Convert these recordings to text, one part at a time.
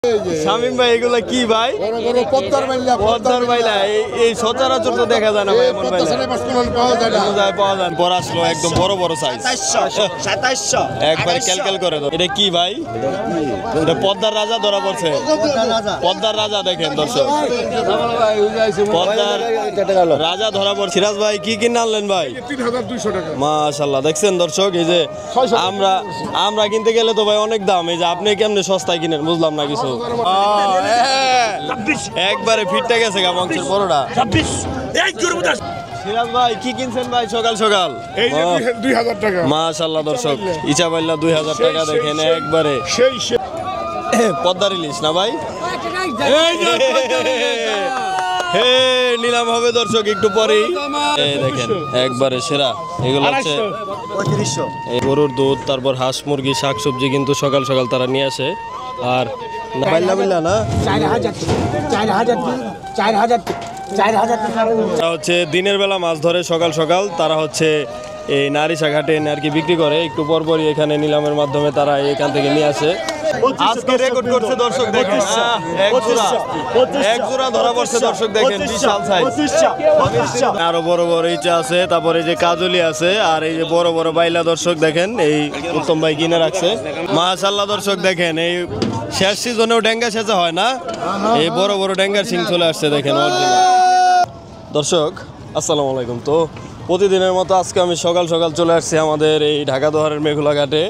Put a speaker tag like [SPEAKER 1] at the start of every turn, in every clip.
[SPEAKER 1] শামিম ভাই এগুলা কি ভাই? পদ্মার বাইলা। এই সচরাচর তো দেখা যায় না ভাই এমন বাইলা। পাওয়া যায় পর আসলো একদম বড় বড় সাইজ।
[SPEAKER 2] 2700
[SPEAKER 1] একবারে ক্যালকুলেট করে দাও। এটা কি ভাই? এটা পদ্মার রাজা ধরা পড়ছে। পদ্মার রাজা দেখেন দর্শক, পদ্মার রাজা ধরা পড়ছে। সিরাজ ভাই কি কিনে আনলেন ভাই?
[SPEAKER 3] 3200 টাকা।
[SPEAKER 1] মাশাআল্লাহ, দেখছেন দর্শক, এই যে আমরা কিনতে গেলে তো ভাই অনেক দাম। এই যে আপনি কেমনে সস্তায় কিনেন বুঝলাম না কিছু। একবারে ফিটটা গেছে গা মাংসের বড়টা।
[SPEAKER 2] 26
[SPEAKER 1] সিরাজ ভাই কি কিনছেন ভাই সকাল সকাল?
[SPEAKER 3] এই যে 2000 টাকা।
[SPEAKER 1] মাশাআল্লাহ দর্শক, ইচা বাইল্লা 2000 টাকা দেখেন একবারে।
[SPEAKER 3] সেই
[SPEAKER 1] পদ্মার ইলিশ না ভাই? হে নিলাম হবে দর্শক একটু পরেই। এই দেখেন একবারে সেরা। এগুলো হচ্ছে
[SPEAKER 2] 3500
[SPEAKER 1] গরুর দুধ, তারপর হাঁস মুরগি শাকসবজি কিন্তু সকাল সকাল তারা নিয়ে আসে। আর বাইল্লা না
[SPEAKER 4] 4000
[SPEAKER 1] হচ্ছে দিনের বেলা মাছ ধরে সকাল সকাল তারা হচ্ছে এই নারিশা ঘাটে আর কি বিক্রি করে। একটু পরপরই এখানে নিলামের মাধ্যমে তারা এখান থেকে নিয়ে আসে। আজকে রেকর্ড করছে দর্শক দেখেন, এক জোড়া ধরা পড়ছে দর্শক দেখেন, বিশাল সাইজ। আরো বড় বড় ইচা আছে, তারপরে এই যে কাজলি আছে, আর এই যে বড় বড় বাইলা দর্শক দেখেন এই উত্তম ভাই কিনে রাখছে। মাশাআল্লাহ দর্শক দেখেন, এই শেষ সিজনেও ডেঙ্গা সেচা হয় না, এই বড় বড় ডেঙ্গার সিং চলে আসছে দেখেন অরিজিনাল। দর্শক আসসালামু আলাইকুম। তো প্রতিদিনের মতো আজকে আমি সকাল সকাল চলে আসছি আমাদের এই ঢাকা দোহারের মেঘুলা ঘাটে।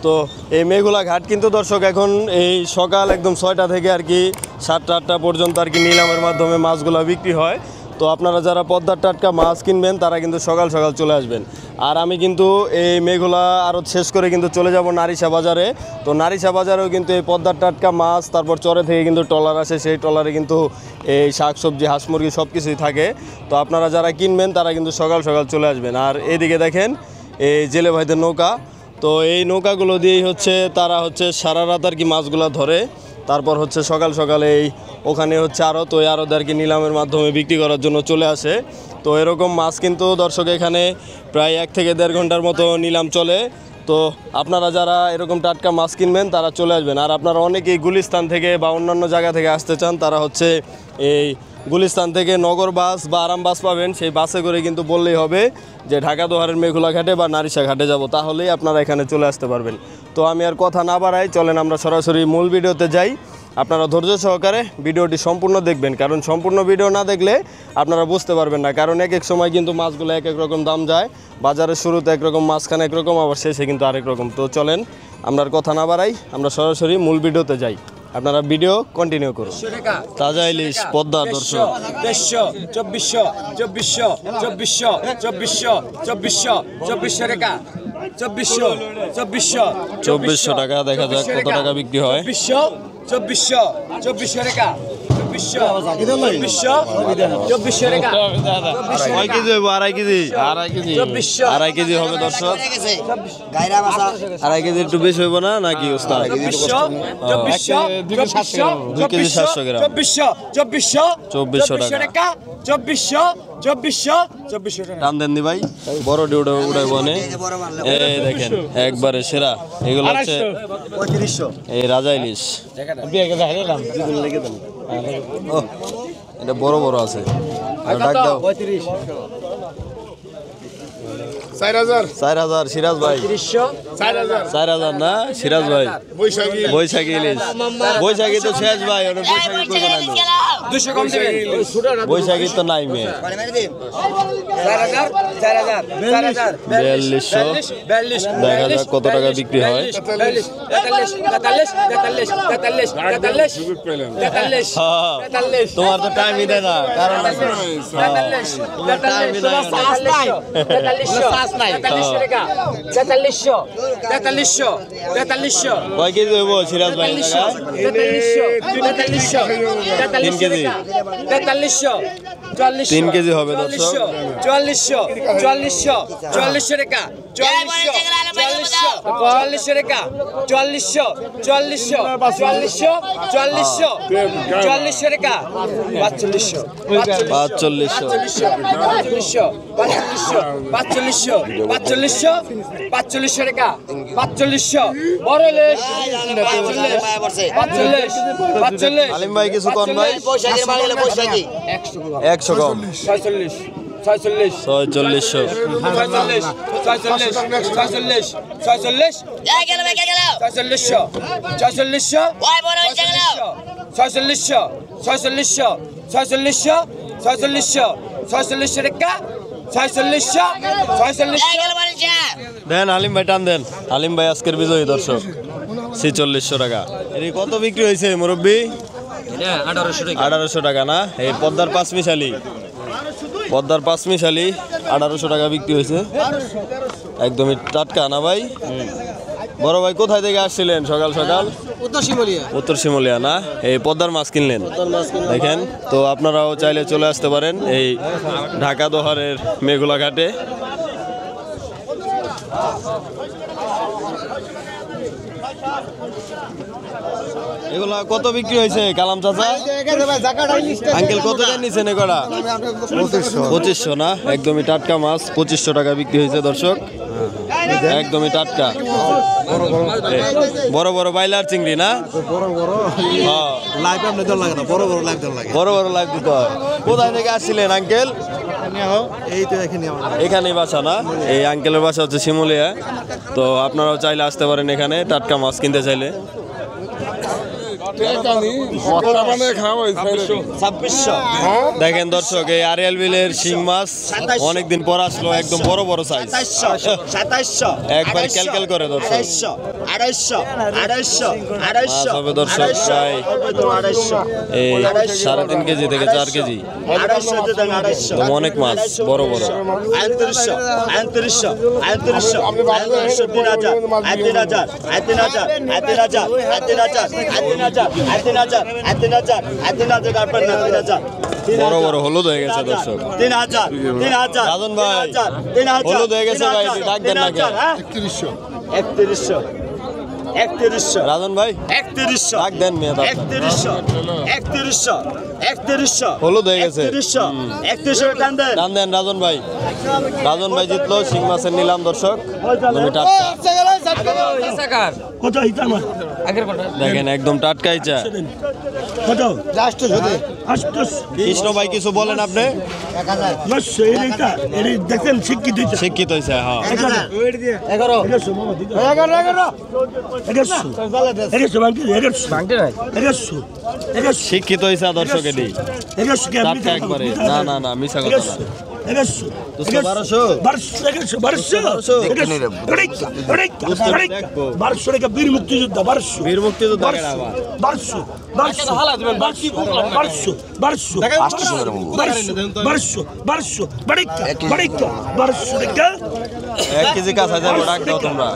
[SPEAKER 1] তো এই মেঘুলা ঘাট কিন্তু দর্শক এখন এই সকাল একদম 6টা থেকে আর কি 7টা 8টা পর্যন্ত আর কি নিলামের মাধ্যমে মাছগুলো বিক্রি হয়। তো আপনারা যারা পদ্মার টাটকা মাছ কিনবেন তারা কিন্তু সকাল সকাল চলে আসবেন। আর আমি কিন্তু এই মেঘুলা আড়ত শেষ করে কিন্তু চলে যাব নারিশা বাজারে। তো নারিশা বাজারেও কিন্তু এই পদ্মার টাটকা মাছ, তারপর চরে থেকে কিন্তু ট্রলার আসে, সেই ট্রলারে কিন্তু এই শাকসবজি হাঁস মুরগি সব কিছুই থাকে। তো আপনারা যারা কিনবেন তারা কিন্তু সকাল সকাল চলে আসবেন। আর এইদিকে দেখেন এই জেলে ভাইদের নৌকা। তো এই নৌকাগুলো দিয়েই হচ্ছে তারা হচ্ছে সারা রাত আর কি মাছগুলো ধরে, তারপর হচ্ছে সকাল সকালে এই ওখানে হচ্ছে আড়ত, ওই আড়ত আর কি নিলামের মাধ্যমে বিক্রি করার জন্য চলে আসে। তো এরকম মাছ কিন্তু দর্শক এখানে প্রায় 1 থেকে 1.5 ঘন্টার মতো নিলাম চলে। তো আপনারা যারা এরকম টাটকা মাছ কিনবেন তারা চলে আসবেন। আর আপনারা অনেকেই গুলিস্তান থেকে বা অন্যান্য জায়গা থেকে আসতে চান, তারা হচ্ছে এই গুলিস্তান থেকে নগর বাস বা আরাম বাস পাবেন, সেই বাসে করে কিন্তু বললেই হবে যে ঢাকা দোহারের মেঘুলা ঘাটে বা নারিশা ঘাটে যাব, তাহলেই আপনারা এখানে চলে আসতে পারবেন। তো আমি আর কথা না বাড়াই, চলেন আমরা সরাসরি মূল ভিডিওতে যাই। আপনারা ধৈর্য সহকারে ভিডিওটি সম্পূর্ণ দেখবেন, কারণ সম্পূর্ণ ভিডিও না দেখলে আপনারা বুঝতে পারবেন না। কারণ এক এক সময় কিন্তু মাছগুলো এক এক রকম দাম যায়, বাজারের শুরুতে একরকম, মাঝখানে একরকম, আবার শেষে কিন্তু আরেক রকম। তো চলেন আমরা আর কথা না বাড়াই, আমরা সরাসরি মূল ভিডিওতে যাই। আপনারা ভিডিও কন্টিনিউ করুন। তাজা ইলিশ পদ্মা দর্শক 2400 টাকা। দেখা যাক কত টাকা বিক্রি হয়।
[SPEAKER 2] 2400 টাকা। 2400 টাকা।
[SPEAKER 1] কয় কেজি হইব? আড়াই কেজি। আড়াই কেজি হবে দর্শক। আড়াই কেজি একটু বেশি হইব না নাকি ওস্তাদ? 2 কেজি 700 গ্রাম। 2400 টাকা।
[SPEAKER 2] 2400 টাকা।
[SPEAKER 1] দাম দেন দি ভাই, বড় ডিউটা উড়াই বনে। এই দেখেন একবারে সেরা। এগুলো হচ্ছে
[SPEAKER 2] 3500
[SPEAKER 1] এই রাজা ইলিশ। এটা বড় বড় আছে। ডাক দাও। 4000 সিরাজ ভাই। 4000 না সিরাজ ভাই? বৈশাখী ইলিশ। বৈশাখী তো শেষ ভাই, ওটা বৈশাখী করবে না।
[SPEAKER 2] 200 কম দিবেন।
[SPEAKER 1] বৈশাখী তো নাই মেয়ে।
[SPEAKER 2] 4000
[SPEAKER 1] 4200। দেখা যাক কত টাকা বিক্রি হয়। তোমার তো টাইমই দেয় না, কারণ তোমার টাইমই দেয় না।
[SPEAKER 2] 4300
[SPEAKER 1] কয় কেজি হইব সিরাজ ভাই? 3 কেজি কেজি
[SPEAKER 2] 4300 4400
[SPEAKER 1] 3 কেজি হবে দর্শক
[SPEAKER 2] 4400 4400 4400 টাকা 4400 4400 টাকা 4400 4400 4400 4400 4400 টাকা 4500
[SPEAKER 1] 4500
[SPEAKER 2] 4500 টাকা 4500 বড় লেশ 45
[SPEAKER 1] আলিম ভাই কিছু কম ভাই 100 কম
[SPEAKER 2] 46 46
[SPEAKER 1] 4600 দেন আলিম ভাই টান দেন আলিম ভাই আজকের বিজয়ী দর্শক 4600 টাকা এর কত বিক্রি হয়েছে মুরব্বি 1800 টাকা না এই পদ্মার পাঁচমিশালি 1800 টাকা বিক্রি হয়েছে একদমই টাটকা না ভাই বড় ভাই কোথায় থেকে আসছিলেন সকাল সকাল উত্তর শিমুলিয়া না এই পদ্মার মাছ কিনলেন দেখেন তো আপনারাও চাইলে চলে আসতে পারেন এই ঢাকা দোহারের মেঘুলা ঘাটে এগুলা কত বিক্রি হয়েছে কালাম চাচা আঙ্কেল কত দেন নিছেন এগুলা 2500 না একদমই টাটকা মাছ 2500 টাকা বিক্রি হয়েছে দর্শক একদমই টাটকা বড় বড় বাইলার চিংড়ি না বড় বড় লাইভ দিতে হয় কোথায় থেকে আসছিলেন আঙ্কেল এখানেই বাসা না এই আঙ্কেলের বাসা হচ্ছে শিমুলিয়া তো আপনারাও চাইলে আসতে পারেন এখানে টাটকা মাছ কিনতে চাইলে দেখেন দর্শক এই আরিয়াল বিলের শিং মাছ অনেকদিন পর আসলো একদম বড় বড় সাইজ একবার ক্যালক্যাল করে দর্শক 250 হবে দর্শক প্রায় এই 3.5 কেজি থেকে 4 কেজি অনেক মাছ বড় বড়
[SPEAKER 2] 3000
[SPEAKER 1] বড় বড় হলুদ হয়ে গেছে দর্শক
[SPEAKER 2] 3000
[SPEAKER 1] রাজন ভাই হলুদ হয়ে গেছে ভাই ডাক দেন না কেন
[SPEAKER 2] 3100
[SPEAKER 1] রাজন ভাই
[SPEAKER 2] 3100
[SPEAKER 1] ডাক দেন মেয়ে
[SPEAKER 2] 3100
[SPEAKER 1] হলুদ হয়ে গেছে
[SPEAKER 2] 3100 টান দেন
[SPEAKER 1] দাম দেন রাজন ভাই জিতলো শিং মাছের নিলাম দর্শক তুমি টাটকা
[SPEAKER 2] কত হিতা আমার আগের কত
[SPEAKER 1] দেখেন একদম টাটকাই চা
[SPEAKER 2] কত লাস্ট হতে
[SPEAKER 1] কৃষ্ণ ভাই কিছু বলেন আপনি
[SPEAKER 2] 1000 এইটা এই দেখেন শিক্ষিত
[SPEAKER 1] শিক্ষিত হইছে হ্যাঁ
[SPEAKER 2] 11
[SPEAKER 1] শিক্ষিত হইছে দর্শক এটি টাটকা একবারে না না মিছা কথা না
[SPEAKER 2] 1200 বীর মুক্তিযোদ্ধা 1200
[SPEAKER 1] বীর মুক্তিযোদ্ধা কেন আবার 1 কেজি কাঁচা যাবো ডাক দাও তোমরা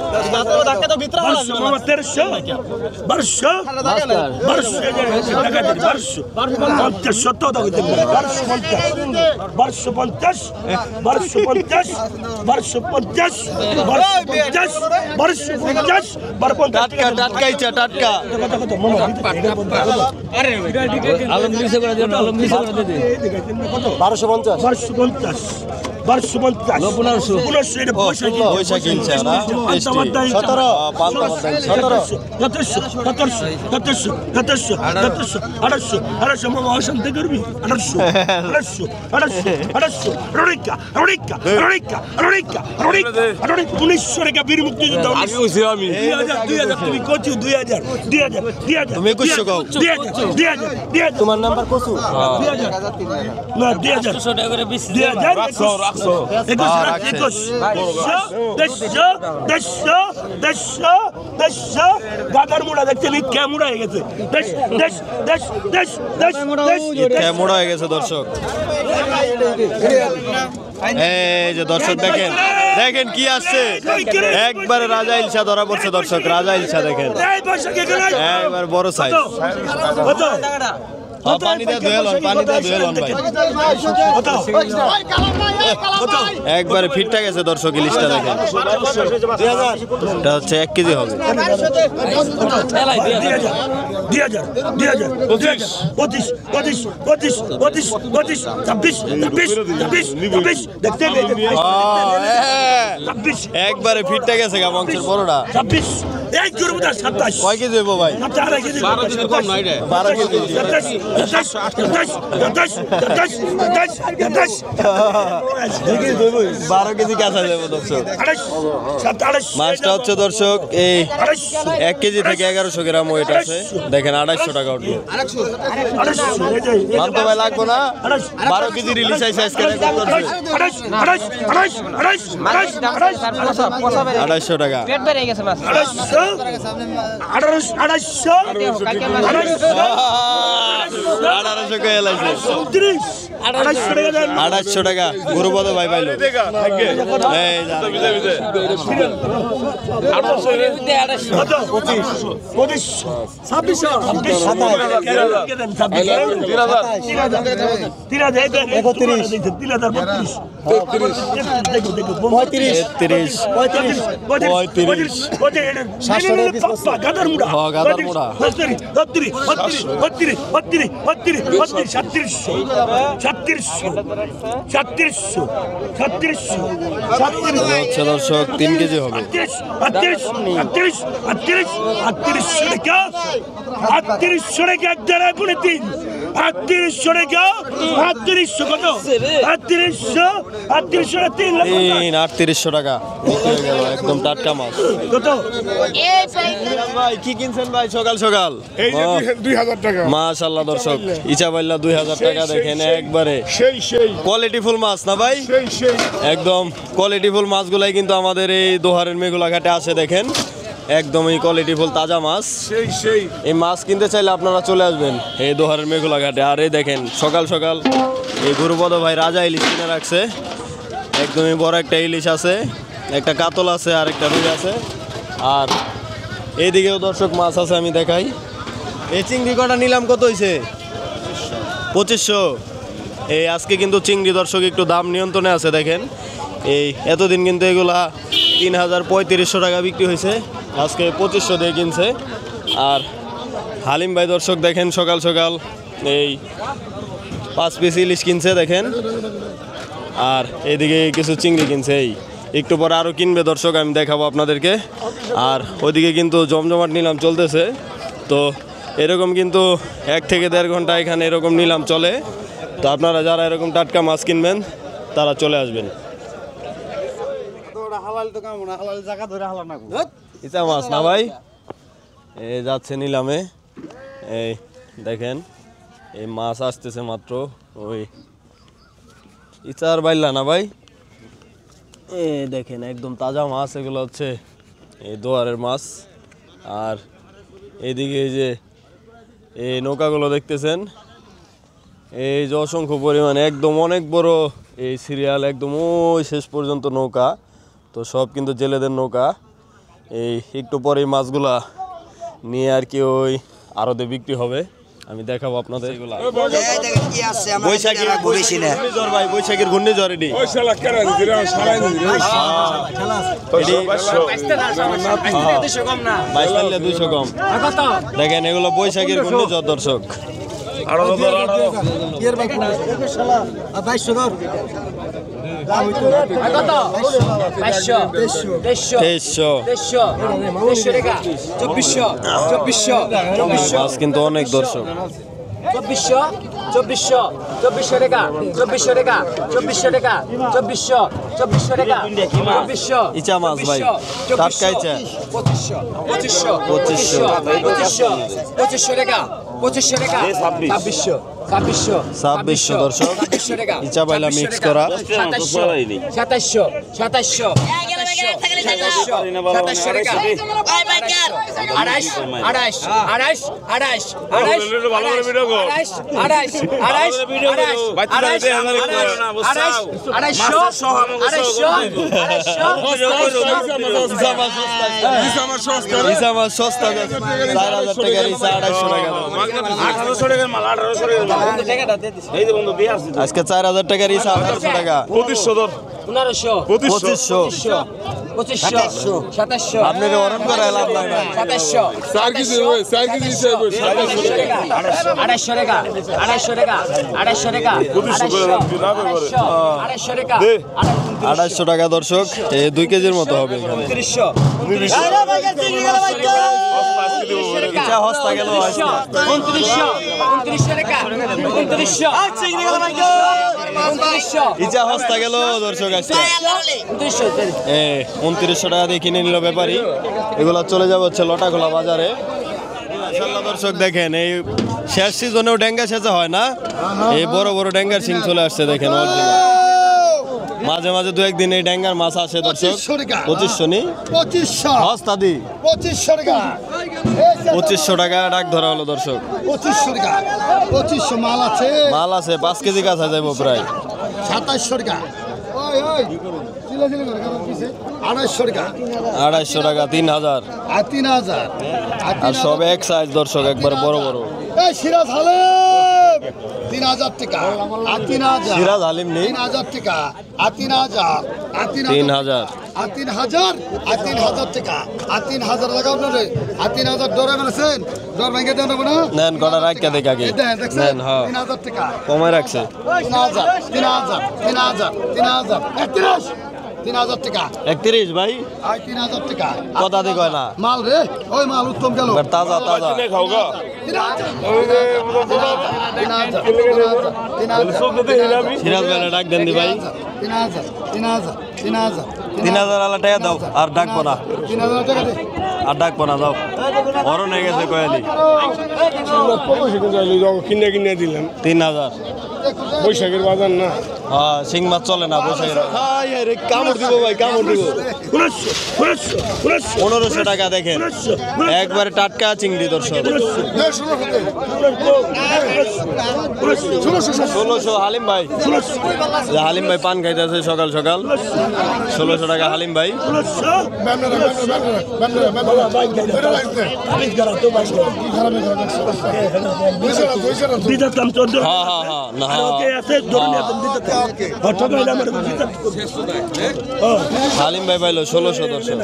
[SPEAKER 1] টাটকাই চা টাটকা বৈশাখী চা না
[SPEAKER 2] 1900 টাকা বীর মুক্তিযোদ্ধা তুমি কচু 2000
[SPEAKER 1] তুমি 2100 কও
[SPEAKER 2] তোমার নাম্বার কচু 2000 না 2000 টাকা করে 2000 গাদার মোড়া দেখতে মোড়া হয়ে গেছে
[SPEAKER 1] মোড়া হয়ে গেছে দর্শক এই যে দর্শক দেখেন দেখেন কি আসছে একবারে রাজা ইলশা ধরা পড়ছে দর্শক রাজা ইলশা দেখেন একবার বড় সাইজ পানিতে ধুয়ে লন, পানিতে ধুয়ে লন ভাই। একবারে ফিটটা গেছে দর্শক, ইলিশটা দেখেন। এটা হচ্ছে 1 কেজি হবে।
[SPEAKER 2] 26
[SPEAKER 1] একবারে ফিটটা গেছে গা মাংসের বড়টা।
[SPEAKER 2] 26 এক জোর মতো 27
[SPEAKER 1] কয় কেজি হইব ভাই?
[SPEAKER 2] 12 কেজি 12 কেজি
[SPEAKER 1] 12 কেজি কাঁচা যাবো দর্শক। মাছটা হচ্ছে দর্শক এই 1 কেজি থেকে 1100 গ্রাম ওয়েট আছে। দেখেন 250 টাকা উঠলো। মানতো ভাই লাগবো না? 12 কেজি রিলিজ আইছে আজকে রেকর্ড করছে 250 টাকা।
[SPEAKER 4] পেট বেড়ে গেছে মাছ
[SPEAKER 1] 1800 কে এলাইছে 250 টাকা গুরুপদ ভাই পাইলো। এই যা হচ্ছে দর্শক 3 কেজি হবে। 3800 টাকা বিক্রি হয়ে গেল। একদম টাটকা মাছ। ভাই কি কিনছেন ভাই সকাল সকাল?
[SPEAKER 3] এই যে 2000 টাকা।
[SPEAKER 1] মাশাআল্লাহ দর্শক, ইচাবাইল্লা 2000 টাকা দেখেন। একবারে
[SPEAKER 3] সেই
[SPEAKER 1] কোয়ালিটিফুল মাছ না ভাই?
[SPEAKER 3] সেই
[SPEAKER 1] একদম কোয়ালিটিফুল মাছগুলাই কিন্তু আমাদের এই দোহারের মেঘুলা ঘাটে আছে। দেখেন একদমই কোয়ালিটিফুল তাজা মাছ।
[SPEAKER 3] সেই
[SPEAKER 1] এই মাছ কিনতে চাইলে আপনারা চলে আসবেন এই দোহারের মেঘুলা ঘাটে। আর এই দেখেন সকাল সকাল এই গুরুপদ ভাই রাজা ইলিশ কিনে রাখছে। একদমই বড় একটা ইলিশ আছে, একটা কাতল আছে, আর একটা রুই আছে। আর এইদিকেও দর্শক মাছ আছে, আমি দেখাই। এই চিংড়ি কটা নিলাম কত হয়েছে? 2500। এই আজকে কিন্তু চিংড়ি দর্শক একটু দাম নিয়ন্ত্রণে আছে। দেখেন এই এতদিন কিন্তু এগুলা 3500 টাকা বিক্রি হয়েছে, আজকে 2500 দিয়ে কিনছে। আর হালিম ভাই দর্শক দেখেন সকাল সকাল এই 5 পিস ইলিশ কিনছে দেখেন। আর এদিকে কিছু চিংড়ি কিনছে। এই একটু পরে আরও কিনবে দর্শক, আমি দেখাবো আপনাদেরকে। আর ওইদিকে কিন্তু জমজমাট নিলাম চলতেছে। তো এরকম কিন্তু 1 থেকে 1.5 ঘন্টা এখানে এরকম নিলাম চলে। তো আপনারা যারা এরকম টাটকা মাছ কিনবেন তারা চলে আসবেন। ইচা মাছ না ভাই? এই যাচ্ছে নিলামে। এই দেখেন এই মাছ আসতেছে মাত্র। ওই ইচার বাইল্লা না ভাই? এই দেখেন একদম তাজা মাছ। এগুলো হচ্ছে এই দোয়ারের মাছ। আর এইদিকে এই যে এই নৌকাগুলো দেখতেছেন, এই যে অসংখ্য পরিমাণে একদম অনেক বড় এই সিরিয়াল, একদম ওই শেষ পর্যন্ত নৌকা। তো সব কিন্তু জেলেদের নৌকা। এই একটু পরে এই মাছগুলা নিয়ে আর কি ওই আড়তে বিক্রি হবে, আমি দেখাবো আপনাদের। এগুলা বৈশাখীর ঘূর্ণিঝড় ভাই, বৈশাখীর ঘূর্ণিঝড় এটি।
[SPEAKER 3] ওই শালা কেন দিরা সারাই নি রে।
[SPEAKER 1] 200 কম। দেখেন এগুলো বৈশাখীর ঘূর্ণিঝড় দর্শক। 2300 মাছ কিন্তু অনেক দর্শক।
[SPEAKER 4] 2400 টাকা 2400 টাকা 2400 টাকা 2400 টাকা 2400
[SPEAKER 1] ইচা মাছ ভাই, টাটকা ইচা।
[SPEAKER 4] 2500 টাকা 2500 টাকা 2600 দর্শক।
[SPEAKER 1] ইচা বাইলা মিক্স করা।
[SPEAKER 4] 2700
[SPEAKER 1] ইসা মাছ সস্তা 4000 টাকা ইসা 250 টাকা আজকে 4000 টাকার ইসা 1800 টাকা 2500 আপনার অরণ করে লাভ নাই ভাই
[SPEAKER 3] 4 কেজি হয় 4 কেজি হিসাব হয়
[SPEAKER 1] 250 টাকা দর্শক 2 কেজির মতো হবে এখানে ইচা হস্তা গেল ইচা হস্তা গেল দর্শক আজকে 2900 টাকা দিয়ে কিনে নিল ব্যাপারী এগুলো চলে যাবে হচ্ছে লটাখোলা বাজারে দর্শক দেখেন এই শেষ সিজনেও ডেঙ্গা সেচা হয় না এই বড় বড় ডেঙ্গার সিং চলে আসছে দেখেন মাঝে মাঝে দু একদিন এই ডেঙ্গার মাছ আসে দর্শক 2500 নি 2500 হস্তা দি
[SPEAKER 5] 2500 টাকা
[SPEAKER 1] 2500 টাকা ডাক ধরা হলো দর্শক
[SPEAKER 5] 2500 টাকা 2500 মাল আছে
[SPEAKER 1] 5 কেজি কাছা যাবো প্রায়
[SPEAKER 5] 2700 টাকা ওই ওই চিলা চিলা করে কারণ পিছে 250 টাকা
[SPEAKER 1] 250 টাকা 3000
[SPEAKER 5] আর 3000
[SPEAKER 1] আর সব এক সাইজ দর্শক একবার বড় বড়
[SPEAKER 5] এই সিরাজ হালিম 3000 টাকা আর 3000
[SPEAKER 1] সিরাজ হালিম নেই
[SPEAKER 5] 3000 টাকা আর 3000 আর
[SPEAKER 1] 3000
[SPEAKER 5] আর 3000 আর 3000 টাকা আর 3000 টাকা আপনারে আর 3000 ডরে বলেছেন ডর ভেঙে দেন না
[SPEAKER 1] নেন কটা রাখকে দেখ আগে নেন হ্যাঁ
[SPEAKER 5] 3000 টাকা
[SPEAKER 1] কমায় রাখছে
[SPEAKER 5] 3000 টাকা
[SPEAKER 1] 31 ভাই
[SPEAKER 5] আর 3000 টাকা
[SPEAKER 1] কথা দি কয় না
[SPEAKER 5] মাল রে ওই মাল উত্তম গেল
[SPEAKER 1] তাজা তাজা সিরাজ ভাই ডাক দেন দি ভাই 3000 আলা টাকা দাও আর ডাকবো না
[SPEAKER 5] 3000 টাকা দে
[SPEAKER 1] আর ডাকবো না দাও অরণ হয়ে গেছে কয়ালি
[SPEAKER 3] কিনে কিনে দিলাম
[SPEAKER 1] 3000
[SPEAKER 3] বৈশাখের বাজার না
[SPEAKER 1] হ্যাঁ শিং মাছ চলে না বৈশাখের কামড় দিব ভাই কামড় দিব 1500 টাকা দেখেন একবারে টাটকা চিংড়ি দর্শক 1600 হালিম ভাই হালিম ভাই পান খাইতেছে সকাল সকাল 1600 টাকা হালিম ভাই হ্যাঁ হ্যাঁ হ্যাঁ না হালিম ভাই পাইলো 1600 দর্শক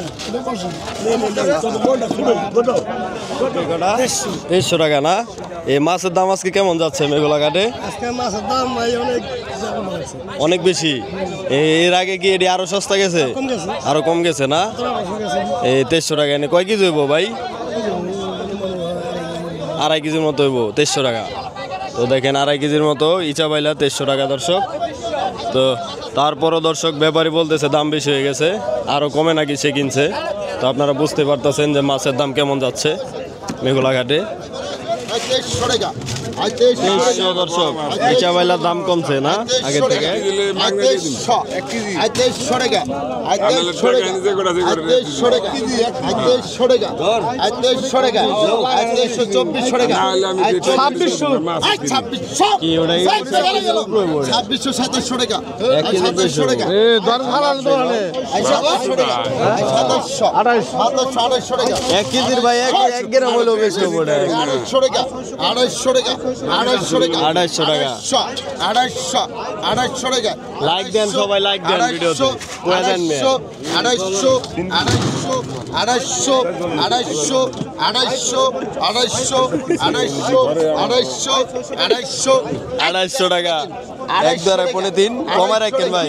[SPEAKER 1] 2300 টাকা না এই মাছের দাম আজকে কেমন যাচ্ছে মেঘলা ঘাটে অনেক বেশি এর আগে কি এটি আরো সস্তা গেছে আরো কম গেছে না এই 2300 টাকা এনে কয় কেজি হইব ভাই 2.5 কেজির মতো হইব 2300 টাকা তো দেখেন 2.5 কেজির মতো ইচা বাইলা 2300 টাকা দর্শক তো তারপরও দর্শক ব্যাপারী বলতেছে দাম বেশি হয়ে গেছে আরো কমে নাকি সে কিনছে তো আপনারা বুঝতে পারতেছেন যে মাছের দাম কেমন যাচ্ছে মেঘলা ঘাটে 2300 দর্শক ইচা বাইলার দাম কমছে না আগে থেকে 1 কেজির ভাই 1 গ্রাম হলো বেশি পড়ে 250 টাকা 250 টাকা লাইক দেন সবাই লাইক দেন ভিডিওতে কোয়া দেন মে 250 টাকা এক দ্বারা 3.5 কমা রাখেন ভাই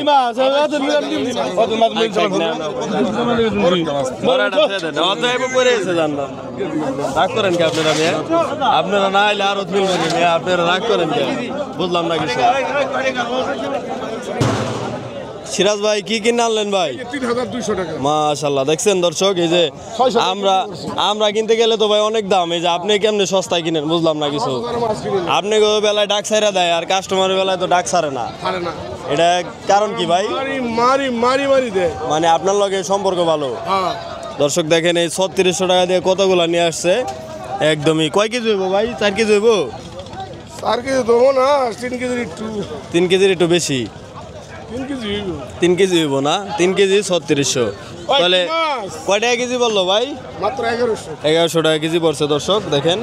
[SPEAKER 1] রাগ করেন কি আপনারা না এলে আরো আপনারা রাগ করেন কি বুঝলাম না কিছু সিরাজ ভাই কি কিনে আনলেন ভাই
[SPEAKER 3] 3200 টাকা
[SPEAKER 1] মাশাআল্লাহ দেখছেন দর্শক এই যে আমরা কিনতে গেলে তো ভাই অনেক দাম এই যে আপনি কেমনে সস্তায় কিনেন বুঝলাম না কিছু আপনি বেলায় ডাক ছাইরা দেয় আর কাস্টমারের বেলায় তো ডাক ছাড়ে না এটা কারণ কি ভাই?
[SPEAKER 3] মারি দে।
[SPEAKER 1] মানে আপনার লগে সম্পর্ক ভালো।
[SPEAKER 3] হ্যাঁ
[SPEAKER 1] দর্শক দেখেন এই 3600 টাকা দিয়ে কতগুলা নিয়ে আসছে। একদমই কয় কেজি হইব ভাই? 4 কেজি হইব?
[SPEAKER 3] 4 কেজি দেবো না, 3 কেজির একটু
[SPEAKER 1] 3 কেজির একটু বেশি।
[SPEAKER 3] 3 কেজি হইব।
[SPEAKER 1] 3 কেজি হইব না? 3 কেজি 3600। তাহলে কয় টাকা কেজি বললো ভাই?
[SPEAKER 3] মাত্র 1100।
[SPEAKER 1] 1100 টাকা কেজি পড়ছে দর্শক দেখেন,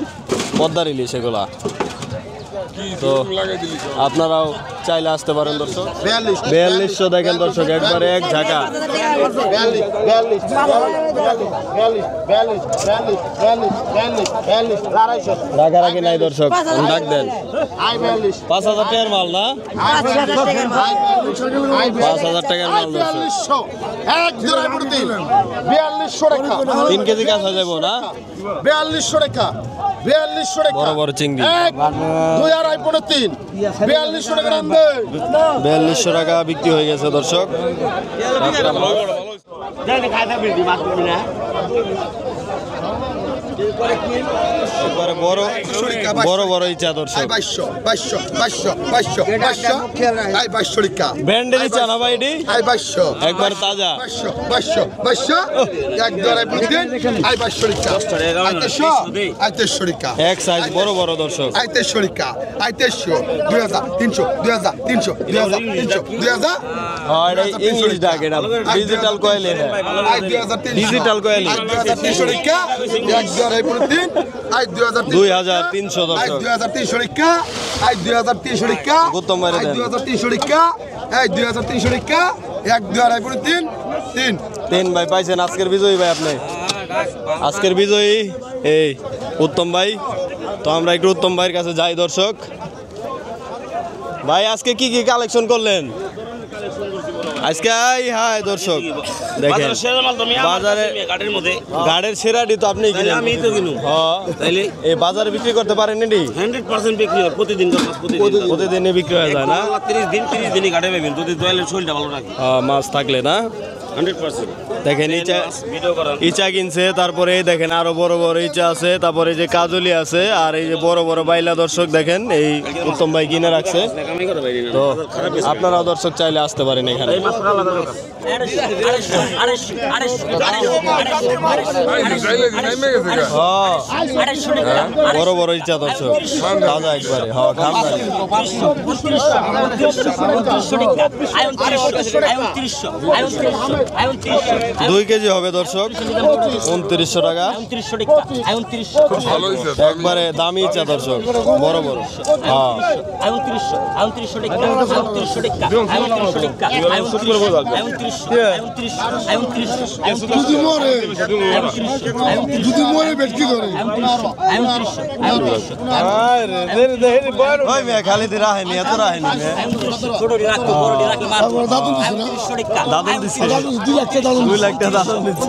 [SPEAKER 1] পদ্মার ইলিশ এগুলা। তো আপনারাও চাইলে আসতে পারেন দর্শক। 4200 দেখেন দর্শক, একবারে এক ঝাঁকা। রাগারাগি নাই দর্শক, ডাক দেন। 5000 টাকার মাল না? 5000 টাকার মাল দর্শক। 3 কেজি কাঁচা যাবো না?
[SPEAKER 5] 4200 টাকা 4200 টাকা
[SPEAKER 1] বড় বড় চিংড়ি।
[SPEAKER 5] 2 আর 3 4200 টাকা দাম দে।
[SPEAKER 1] 4200 টাকা বিক্রি হয়ে গেছে দর্শক। এবারে বড় বড় বড় ইচা দর্শক।
[SPEAKER 5] 2200 টাকা
[SPEAKER 1] ব্র্যান্ডের ইচা না ভাই এটি?
[SPEAKER 5] 2200
[SPEAKER 1] একবার তাজা।
[SPEAKER 5] 2200 এক ধরে প্রতিদিন 2200 টাকা 2300 টাকা
[SPEAKER 1] এক সাইজ বড় বড় দর্শক।
[SPEAKER 5] 2300 টাকা 2300 2300 2300 2000
[SPEAKER 1] হ্যাঁ এটা ইংলিশ ডাক, এটা ডিজিটাল কয়েল। এটা ডিজিটাল কয়েল।
[SPEAKER 5] 2300 টাকা এক ধরে প্রতিদিন
[SPEAKER 1] 2300 দর্শক।
[SPEAKER 5] 2300 টাকা 2300 টাকা
[SPEAKER 1] গৌতম ভাইরে দেন।
[SPEAKER 5] 2300 টাকা 2300 টাকা এক ধরে প্রতিদিন
[SPEAKER 1] 3 ভাই পাইছেন আজকের বিজয়ী ভাই আপনি। আজকের বিজয়ী এই উত্তম ভাই। তো আমরা একটু উত্তম ভাইয়ের কাছে যাই দর্শক। ভাই আজকে কি কি কালেকশন করলেন আজকে? হাই দর্শক দেখেন, বাজারে গাড়ির সেরাটি তো আপনি কিনেন।
[SPEAKER 2] আমি তো কিনু।
[SPEAKER 1] হ্যাঁ
[SPEAKER 2] তাইলে
[SPEAKER 1] এই বাজারে বিক্রি করতে পারেন এটি?
[SPEAKER 2] 100% বিক্রি হয় প্রতিদিন।
[SPEAKER 1] প্রতিদিনই বিক্রি হয়ে যায় না?
[SPEAKER 2] 30 দিনই কাটে পাবেন যদি দয়ালের শরীরটা ভালো রাখে।
[SPEAKER 1] মাছ থাকলে না?
[SPEAKER 2] 100%
[SPEAKER 1] দেখেন ইচা
[SPEAKER 2] ভিডিও করান।
[SPEAKER 1] ইচা কিনছে, তারপরে এই দেখেন আরো বড় বড় ইচা আছে, তারপরে এই যে কাজলি আছে, আর এই যে বড় বড় বাইলা দর্শক দেখেন এই উত্তম ভাই কিনে রাখছে।
[SPEAKER 2] কামাই করে বাইরে না।
[SPEAKER 1] তো আপনারাও দর্শক চাইলে আসতে পারেন এখানে।
[SPEAKER 2] এই মাছটা আলাদা দরকার।
[SPEAKER 1] বড় বড় ইচ্ছা দর্শক, তাজা একবারে। হ্যাঁ খামদানি। 2 কেজি হবে দর্শক, 2900 টাকা। একবারে দামি ইচ্ছা দর্শক, বড় বড়। হ্যাঁ খালি দিয়ে রাহেনি, এত রাহেনি দাদন দিচ্ছে। 2 লাখ টাকা দাদন দিচ্ছে।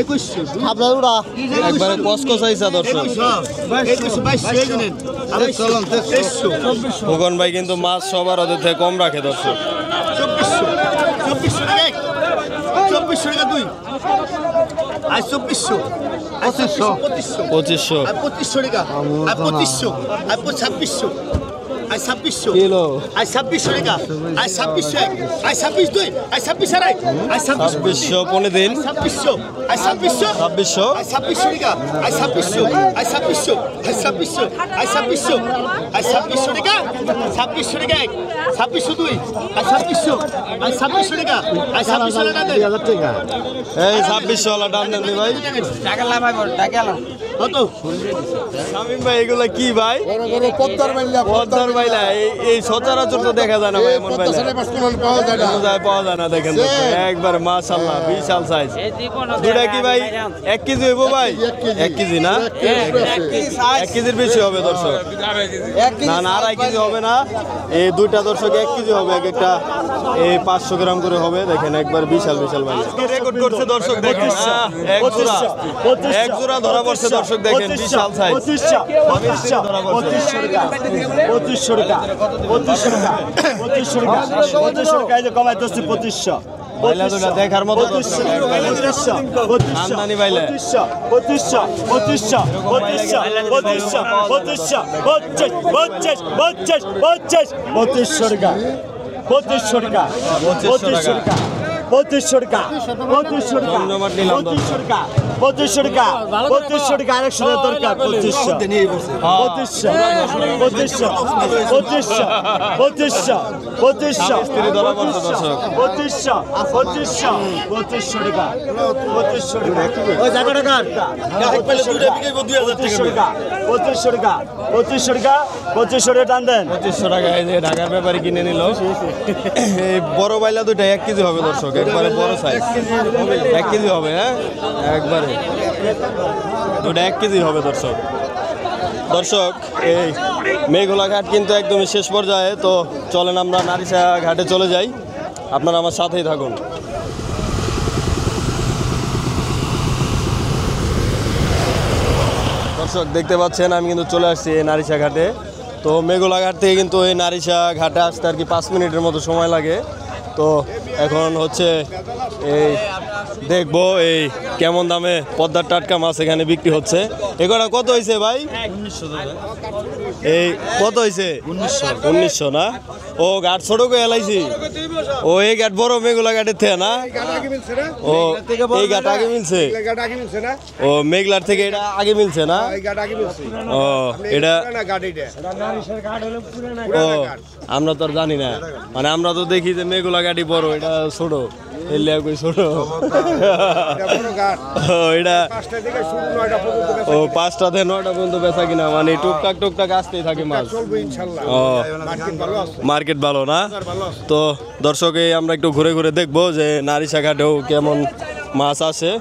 [SPEAKER 1] 2100 একবারে কসকস আইসা দর্শক। ফুকন ভাই কিন্তু মাছ সবার ওদের থেকে কম রাখে দর্শক।
[SPEAKER 5] 2400 টাকা 2400 টাকা 2 আর 2400
[SPEAKER 1] 2500
[SPEAKER 5] আর 2500 টাকা আর 2500 আর 2600 আর 2600
[SPEAKER 1] কিলো
[SPEAKER 5] আর 2600 টাকা আর 2600 আর 26 2 আর 26 আর
[SPEAKER 1] 2600 পনে দিন।
[SPEAKER 5] 2600 আর 2600
[SPEAKER 1] 2600
[SPEAKER 5] আর 2600 টাকা আর 2600 আর 2600 আর 2600 আর 2600 আর 2600 টাকা 2600 টাকা 2600 2 আর 2600 আর 2600 টাকা আর 2600 টাকা 2000 টাকা
[SPEAKER 1] এই 2600 ওয়ালা দাম দেন ভাই।
[SPEAKER 5] কত
[SPEAKER 1] শামিম ভাই এগুলা কি ভাই? পদ্মার বাইলা। এই সচরাচর তো দেখা যায় না ভাই, এমন বাইলা পাওয়া যায় না। দেখেন তো, একবার মাশাআল্লাহ বিশাল সাইজ। দুটা কি ভাই 1 কেজি হইব ভাই? 1 কেজি না, 1 কেজির বেশি হবে দর্শক। না না 2.5 কেজি হবে না, এই দুইটা দর্শক 1 কেজি হবে। এক একটা এই 500 গ্রাম করে হবে। দেখেন একবার বিশাল বিশাল বাইলা রেকর্ড করছে দর্শক। দেখেন এক জোড়া ধরা পড়ছে দর্শক। দেখেন বিশাল সাইজ। 2500 টাকা 2500 টাকা 2500 টাকা 2500 টাকা 2500 টাকা কমাই দোস্তি 2500 বাইলা দুটা দেখার মতো আমদানি বাইলা জমজমাট নিলাম স্ত্রী ধরা পড়ছে দর্শক
[SPEAKER 6] টান দেন
[SPEAKER 1] 2500 টাকা এই যে ঢাকার ব্যাপারে কিনে নিল এই বড় বাইলা দুইটা 1 কেজি হবে দর্শক একবারে বড় সাইজ 1 কেজি হবে হ্যাঁ একবারে দুটা 1 কেজি হবে দর্শক এই মেঘলা ঘাট কিন্তু একদমই শেষ পর্যায়ে তো চলেন আমরা নারিশা ঘাটে চলে যাই আপনারা আমার সাথেই থাকুন দর্শক দেখতে পাচ্ছেন আমি কিন্তু চলে আসছি এই নারিশা ঘাটে তো মেঘলা ঘাট থেকে কিন্তু এই নারিশা ঘাটে আসতে আর কি 5 মিনিটের মতো সময় লাগে তো এখন হচ্ছে এই দেখবো এই কেমন দামে পদ্মার টাটকা মাছ এখানে বিক্রি হচ্ছে এগুলা কত হয়েছে ভাই 1900 এই কত হয়েছে 1900 না ও ঘাট ছোট করে এলাইছি ও এই ঘাট বড় মেঘলা ঘাটের থেকে না ও এই ঘাট আগে মিলছে ও মেঘলার থেকে এটা আগে মিলছে না ও এটা ও আমরা তো আর জানি না মানে আমরা তো দেখি যে মেঘলা ঘাটই বড় এটা ছোট এলে কই ছোট এটা ও 5টা থেকে 9টা পর্যন্ত বেচা কিনা মানে টুকটাক আসতেই থাকে মাছ ও মার্কেট ভালো না তো দর্শকে আমরা একটু ঘুরে ঘুরে দেখবো যে নারিশা ঘাটেও কেমন মাছ আছে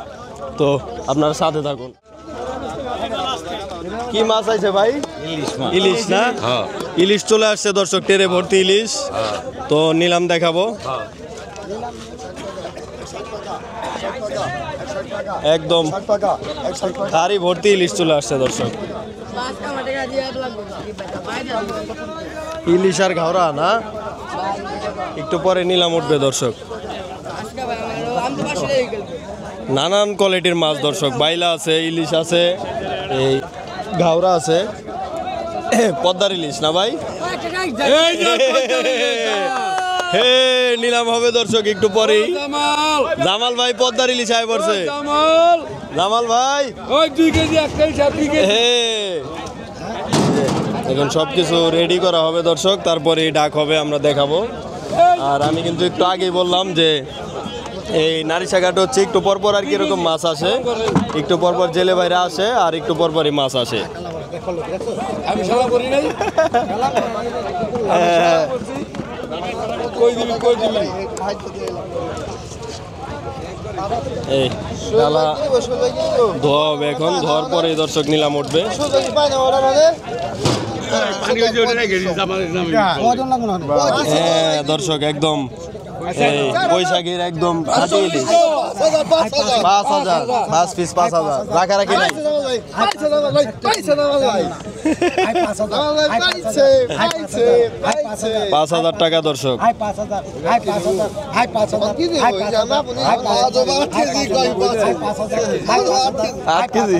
[SPEAKER 1] তো আপনার সাথে থাকুন কি মাছ আছে ভাই ইলিশ না ইলিশ চলে আসছে দর্শক টেরে ভর্তি ইলিশ তো নিলাম দেখাবো একদম গাড়ি ভর্তি ইলিশ চলে আসছে দর্শক ইলিশ আর ঘাওড়া না একটু পরে নিলাম উঠবে দর্শক নানান কোয়ালিটির মাছ দর্শক বাইলা আছে ইলিশ আছে এই ঘাওড়া আছে পদ্মার ইলিশ না ভাই হে নিলাম হবে দর্শক একটু পরেই জামাল ভাই পদ্মার ইলিশ আয় পড়ছে জামাল ভাই হে এখন সবকিছু রেডি করা হবে দর্শক তারপরে ডাক হবে আমরা দেখাবো আর আমি কিন্তু একটু আগেই বললাম যে এই নারিশা ঘাট হচ্ছে একটু পরপর আর কি এরকম মাছ আসে একটু পরপর জেলে বাইরে আসে আর একটু পরপরই মাছ আসে এই ডালা ধোয়া হবে এখন ধোয়ার পরে দর্শক নিলাম উঠবে হ্যাঁ দর্শক একদম এই বৈশাখীর একদম 5,000 5 পিস 5,000 রাখা রাখি নাই 5,000 টাকা দর্শক 8 কেজি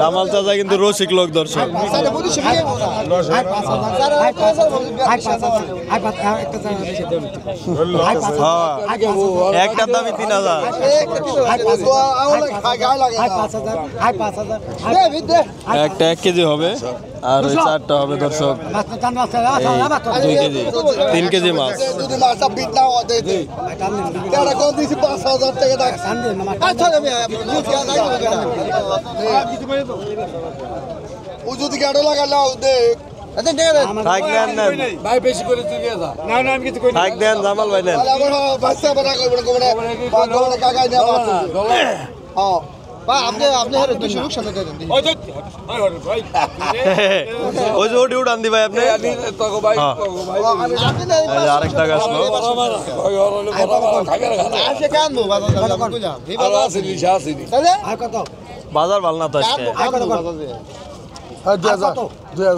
[SPEAKER 1] জামাল চাচা কিন্তু রসিক লোক দর্শক একটা দামি 3,000 একটা 1 কেজি হবে আর ওই 4টা হবে দর্শক 2 কেজি 3 কেজি মাছ জামাল ভাই নেন ওই যে ওটি উঠান দি ভাই আপনি আরেকটা গাছ বাজার ভালো না তো আজকে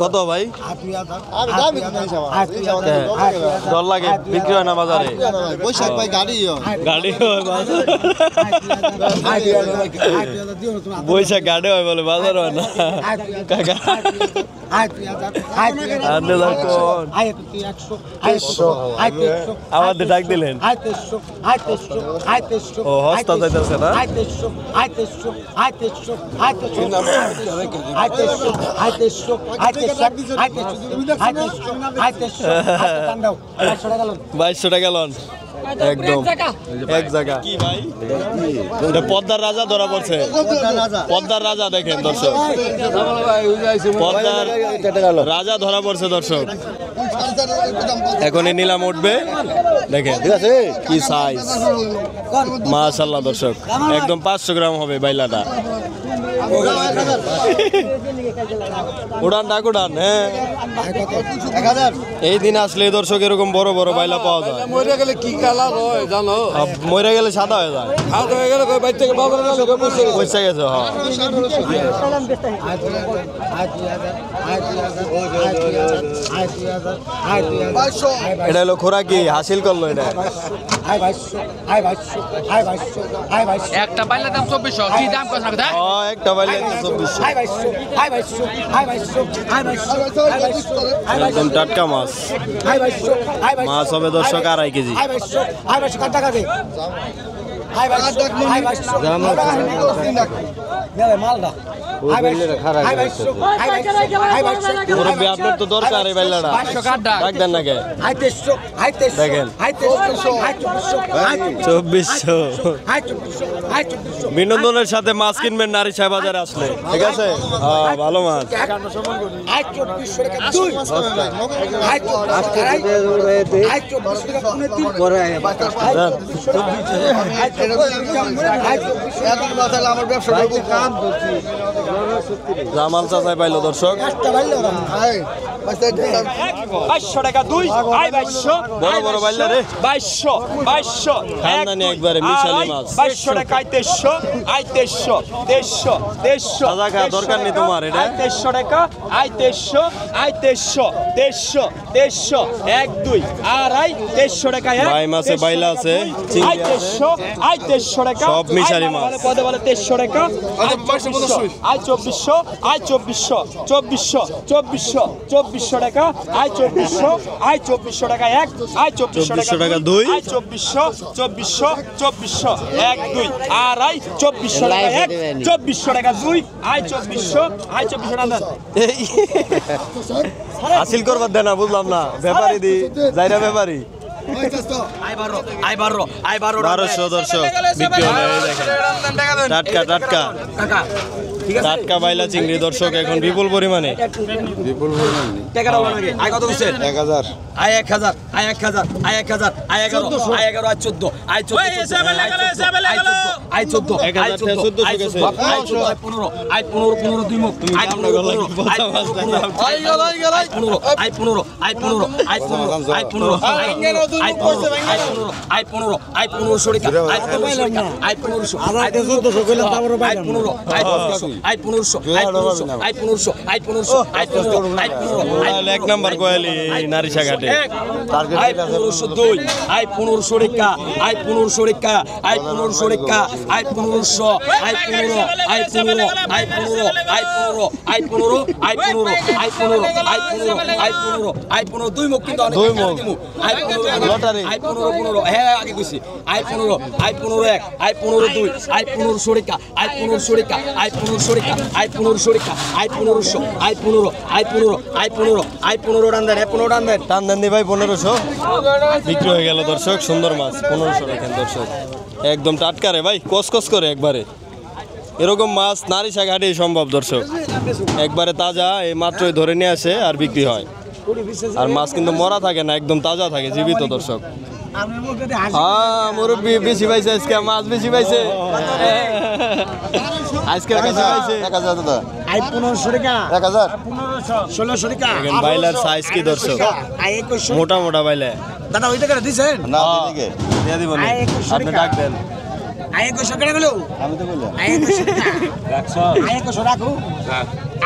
[SPEAKER 1] কত ভাই দর লাগে বিক্রি হয় না বাজারে
[SPEAKER 5] বৈশাখ ভাই গাড়ি
[SPEAKER 1] গাড়ি হয় বাজারে বৈশাখ গাড়ি হয় বলে বাজার হয় না কাকা আন্নে কোন আমাদের ডাক দিলেন ও হস্তা যাইতেছে না বাইশশো টাকা লন একদম এক জায়গা কি ভাই এটা পদ্মার রাজা ধরা পড়ছে পদ্মার রাজা দেখেন দর্শক পদ্মার রাজা ধরা পড়ছে দর্শক এখনই নিলাম উঠবে দেখেন ঠিক আছে কি সাইজ মাশাআল্লাহ দর্শক একদম 500 গ্রাম হবে বাইলাটা উড়ান ডাক উড়ান হ্যাঁ এই দিন আসলে দর্শক এরকম বড় বড় বাইলা পাওয়া যায়
[SPEAKER 3] মরে গেলে কি কালার হয় জানো
[SPEAKER 1] মরে গেলে সাদা হয়ে যায়
[SPEAKER 3] সাদা হয়ে গেলে বাইর থেকে বাজারে গেলে
[SPEAKER 1] পয়সা গেছে হ্যাঁ এটা হলো খোরাকি হাসিল করলো এটা
[SPEAKER 4] একটা বাইলের দাম 2400 কি দাম কথা কথা
[SPEAKER 1] একটা বাইলে 2400 একদম টাটকা মাছ মাছ হবে দর্শক 2.5 কেজি মুরব্বী আপনার তো দরকার এই বাইলাটা ডাক দেন না কে দেখেন 2400 বিনোদনের সাথে মাছ কিনবেন নারিশা বাজারে আসলে ঠিক আছে ভালো মাছ
[SPEAKER 3] আমার ব্যবসা
[SPEAKER 1] জামাল চাচাই পাইলো দর্শক
[SPEAKER 2] 500 টাকা দুই আই 2200
[SPEAKER 1] বড় বড় বাইলা রে
[SPEAKER 2] 2200
[SPEAKER 1] খানদানি একবারে মিশালি মাছ
[SPEAKER 2] 2200 টাকা 2300 আই 2300
[SPEAKER 1] দাদা খা দরকার নেই তোমার এটা
[SPEAKER 2] 2300 টাকা আই 2300 1 2 আড়াই 2300 টাকা
[SPEAKER 1] ভাই মাছে বাইলা আছে চিংড়ি আছে
[SPEAKER 2] আই 2300 টাকা
[SPEAKER 1] সব মিশালি মাছ
[SPEAKER 2] পদে বলে 2300 টাকা আই 2400 আই 2400 টাকা আই 2400 টাকা 1 আই 2400 টাকা 2 আই 2400 1 2 আড়াই 2400 টাকা 1 2400 টাকা 2 আই 2400 টাকা
[SPEAKER 1] হাসিল করবার দেনা বুঝলাম না ব্যাপারী দি যাইরা ব্যাপারী
[SPEAKER 4] আই বারো
[SPEAKER 1] 1200 দর্শক বিক্রি হলো এই দেখেন টাটকা টাটকা বাইলা চিংড়ি দর্শক এখন বিপুল পরিমাণে
[SPEAKER 4] টাকা দাও লাগে আই কত কইছেন
[SPEAKER 3] 1000
[SPEAKER 4] I 1000 I 1000 I 11 I 11 I 14 I 14 I 14 I 14 I 15 আই 15 দুই মুখ আই 15 আই 15 আই 15 আই 15 আই 15 আই 15 আই 15 আই 15 সরিকা আই 15 আই 15 আই 1400 কইলাম তারপরে I 15 I 1500 I 1500 I 1500 I 1500 I 1500 I 1500
[SPEAKER 1] এক নাম্বার কোয়ালি নারিশা ঘাটে
[SPEAKER 4] আই 1502 আই 1500 টাকা আই 1500 টাকা আই 1500 টাকা আই 1500 আই 15 আই 15 আই 15 আই 15 আই 15 আই 15 আই 15 আই 15 আই 15 আই 15 দুই মুখ কিন্তু অনেক
[SPEAKER 1] দুই মুখ।
[SPEAKER 4] I 15
[SPEAKER 1] lottery.
[SPEAKER 4] আই 15 হ্যাঁ আগে কইছি আই 15 আই 15 1 আই 15 2 আই 1500 টাকা আই 1500 টাকা আই 1500 টাকা আই 1500 টাকা আই 1500 আই 15 আই 15 আই 15 আই 15 রান দেন 15 রান দেন
[SPEAKER 1] টান দেন দি ভাই 1500 বিক্রি হয়ে গেল দর্শক সুন্দর মাছ 1500 রাখেন দর্শক একদম টাটকা রে ভাই কসকস করে একবারে এরকম মাছ নারিশা ঘাটে সম্ভব দর্শক একবারে তাজা এই মাত্রই ধরে নিয়ে আসে আর বিক্রি হয় আর মাছ কিন্তু মরা থাকে না একদম তাজা থাকে জীবিত দর্শক হ্যাঁ মুরব্বী বেশি পাইছে আজকে মাছ বেশি পাইছে আজকে বেশি পাইছে
[SPEAKER 5] 1000 দাদা
[SPEAKER 6] আই 1500 টাকা
[SPEAKER 5] 1000
[SPEAKER 6] 1600 টাকা
[SPEAKER 1] দেখেন বাইলার সাইজ কি দর্শক
[SPEAKER 6] আই 2100
[SPEAKER 1] মোটা মোটা বাইলা
[SPEAKER 6] দাদা ওই টাকা দিছেন
[SPEAKER 5] না দিকে
[SPEAKER 1] দিয়ে দিব
[SPEAKER 6] আয় 2100
[SPEAKER 1] আপনি
[SPEAKER 6] টাকা।
[SPEAKER 1] ডাক দেন
[SPEAKER 6] আই 2100 টাকা গেল
[SPEAKER 5] আমি তো বললাম
[SPEAKER 6] আই 2100 টাকা আই 2100 রাখো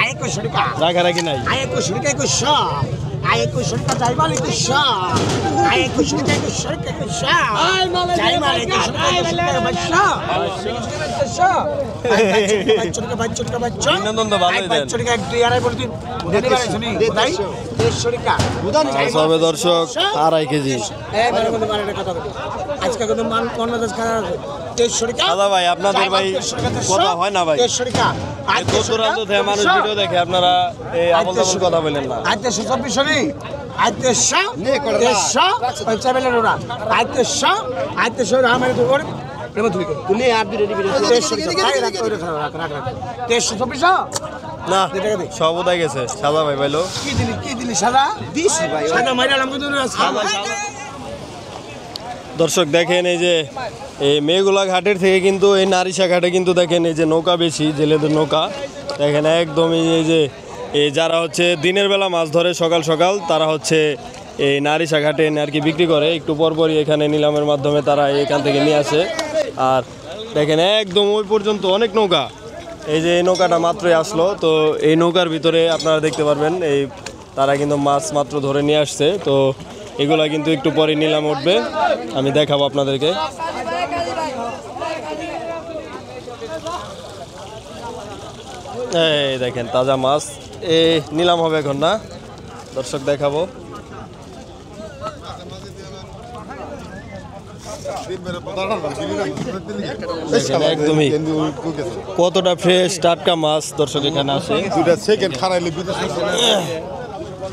[SPEAKER 6] আয় 2100 টাকা
[SPEAKER 1] রাখা রাখি নাই
[SPEAKER 6] আয় 2100 টাকা 2100 আয় 2100 টাকা যাই মাল 2100 আয় 2100 টাকা 2100 যাই মাল 2100 টাকা
[SPEAKER 1] বিনোদন তো ভালোই দেন। মাছ হবে দর্শক 2.5 কেজি।
[SPEAKER 6] আজকে কিন্তু মান কর্ণদাস খারাপ 2300 টাকা
[SPEAKER 1] দাদা ভাই আপনাদের ভাই কথা হয় না ভাই
[SPEAKER 6] 2300 টাকা
[SPEAKER 1] এই দূর দূরান্ত থেকে মানুষ ভিডিও দেখে আপনারা এই আবল তাবল কথা বলেন না।
[SPEAKER 6] আজ 2400 নি আজ 2300 পঞ্চাবেলের ওরা আজ 2300 আমার তো ওর প্রেম তুই তুমি আর দুই রেডি ভিডিও 2300
[SPEAKER 1] না সব উদায় গেছে সাদা ভাই ভাইলো
[SPEAKER 6] কি দিলি সাদা দিছি ভাই সাদা মাইরালাম কিন্তু
[SPEAKER 1] দর্শক দেখেন এই যে এই মেঘুলা ঘাটের থেকে কিন্তু এই নারিশা ঘাটে কিন্তু দেখেন এই যে নৌকা বেশি জেলেদের নৌকা দেখেন একদমই এই যে এই যারা হচ্ছে দিনের বেলা মাছ ধরে সকাল সকাল তারা হচ্ছে এই নারিশা ঘাটে এনে আর কি বিক্রি করে একটু পরপরই এখানে নিলামের মাধ্যমে তারা এখান থেকে নিয়ে আসে। আর দেখেন একদম ওই পর্যন্ত অনেক নৌকা এই যে এই নৌকাটা মাত্রই আসলো তো এই নৌকার ভিতরে আপনারা দেখতে পারবেন এই তারা কিন্তু মাছ মাত্র ধরে নিয়ে আসছে তো এগুলা কিন্তু একটু পরে নিলাম উঠবে আমি দেখাবো আপনাদেরকে। এই দেখেন তাজা মাছ এই নিলাম হবে এখন না দর্শক দেখাবো। দেখেন একদমই কতটা ফ্রেশ টাটকা মাছ দর্শক এখানে আসে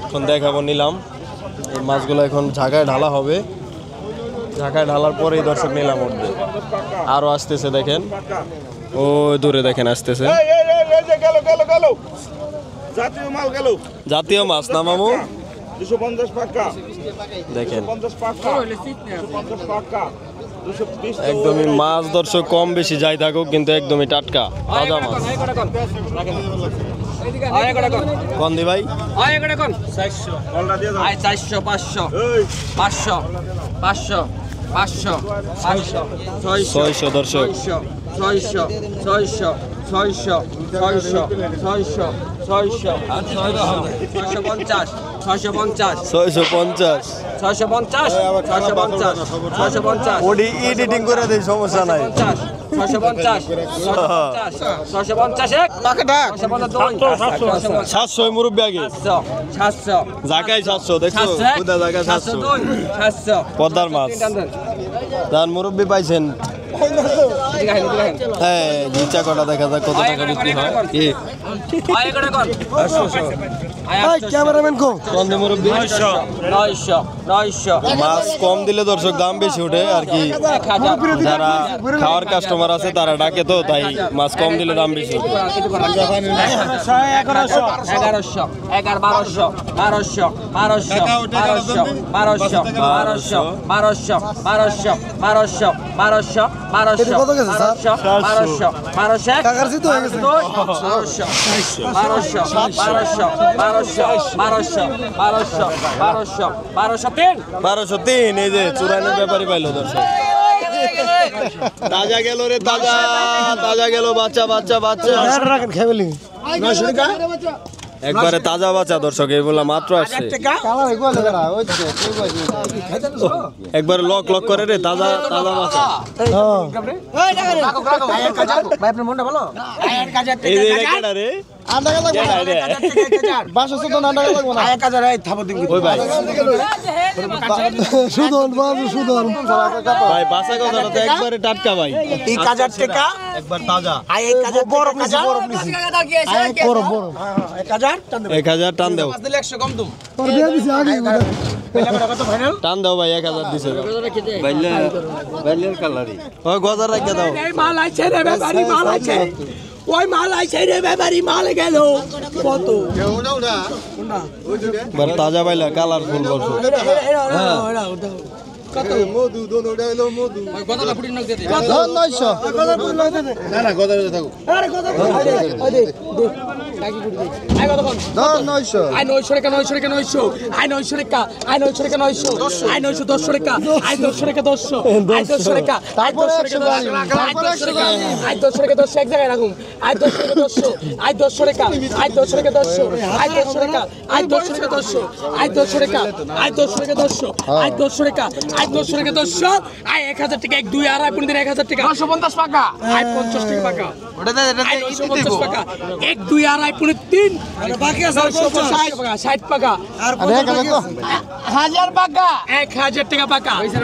[SPEAKER 1] এখন দেখাবো নিলাম এই মাছগুলো এখন ঝাঁকায় ঢালা হবে ঝাঁকায় ঢালার পরেই দর্শক নিলাম উঠবে আরও আসতেছে দেখেন ওই দূরে দেখেন আসতেছে জাতীয় মাছ না মামু
[SPEAKER 2] 250 টাকা
[SPEAKER 1] দেখেন
[SPEAKER 2] 50 টাকা 250 টাকা 220
[SPEAKER 1] একদমই মাছ দর্শক কম বেশি যাই থাকুক কিন্তু একদমই টাটকা তাজা মাছ কন্দি ভাই
[SPEAKER 4] 400 500 500 500 500
[SPEAKER 1] 600 দর্শক
[SPEAKER 4] 600
[SPEAKER 1] ওডি এডিটিং করে দেই সমস্যা নাই 700 মুরব্বি আগে
[SPEAKER 4] 700
[SPEAKER 1] জাকাই 700 দেখছো খুদা জায়গা 700 পদ্মার মাছ দান মুরব্বি পাইছেন হ্যাঁ নিচা কটা দেখা যাক কত টাকা বিক্রি হয় কি ক্যামেরাম্যান কো কম দে মুরব্বি
[SPEAKER 4] 900
[SPEAKER 1] মাছ কম দিলে দর্শক দাম বেশি ওঠে আর কি যারা খাওয়ার কাস্টমার আছে তারা ডাকে তো তাই মাছ কম দিলে দাম বেশি ওঠে 1203 এই যে চুরাইনের ব্যাপারই পাইলো দর্শক তাজা গেল রে তাজা তাজা গেল বাচ্চা বাচ্চা বাচ্চা একবারে তাজা বাচ্চা দর্শক এগুলা মাত্র আসছে একবার লক লক করে রে তাজা তাজা বাচ্চা এই যে কেডা রে ভাই বাসা কথাটা তো একবারে টাটকা ভাই
[SPEAKER 6] 1000 টাকা
[SPEAKER 1] একবার তাজা
[SPEAKER 6] আয় 1000 বরফ নিছি বরফ নিছি বরফ
[SPEAKER 1] 1000 টান দাও টান দাও ভাই 1000 দিছে বাইলের কালারি ওই গজার রাখে দাও
[SPEAKER 6] মাল আইছে রে ব্যাপারি মাল আইছে ওই মাল আইছে রে ব্যাপারি মাল গেল কত
[SPEAKER 1] বার তাজা বাইলা কালারফুল বলছো
[SPEAKER 3] মধু দোনো ডাইলো মধু
[SPEAKER 4] কথাটা ফুটিয়ে নাও দিয়ে দিই।
[SPEAKER 3] 900 না না কথা থাকো
[SPEAKER 2] আই কত কোন
[SPEAKER 3] 900
[SPEAKER 2] আই 900 টাকা 900 টাকা 900 আই 900 টাকা আই 900 টাকা 900 আই 900 10 টাকা আই 10 টাকা 10 আই 10 টাকা
[SPEAKER 3] তারপরে 100 গানি তারপরে 100 গানি
[SPEAKER 2] আই 10 টাকা 10 এক জায়গায় রাখুন আই 10 টাকা 10 আই 10 টাকা আই 10 টাকা 10 আই 10 টাকা আই 10 টাকা 10 আই 10 টাকা আই 10 টাকা 10 আই 10 টাকা আই 10 টাকা 10 আই 1000 টাকা 1 2 আড়াই পুনি দিন 1000 টাকা 950 টাকা আই 50 টাকা টাকা
[SPEAKER 3] ওটা
[SPEAKER 2] আই 950 টাকা 1 2 আড়াই পুনি 3 বাকি আছে 60 টাকা আর
[SPEAKER 3] আরে দেখো
[SPEAKER 2] 1000 টাকা 1000 টাকা টাকা আই 100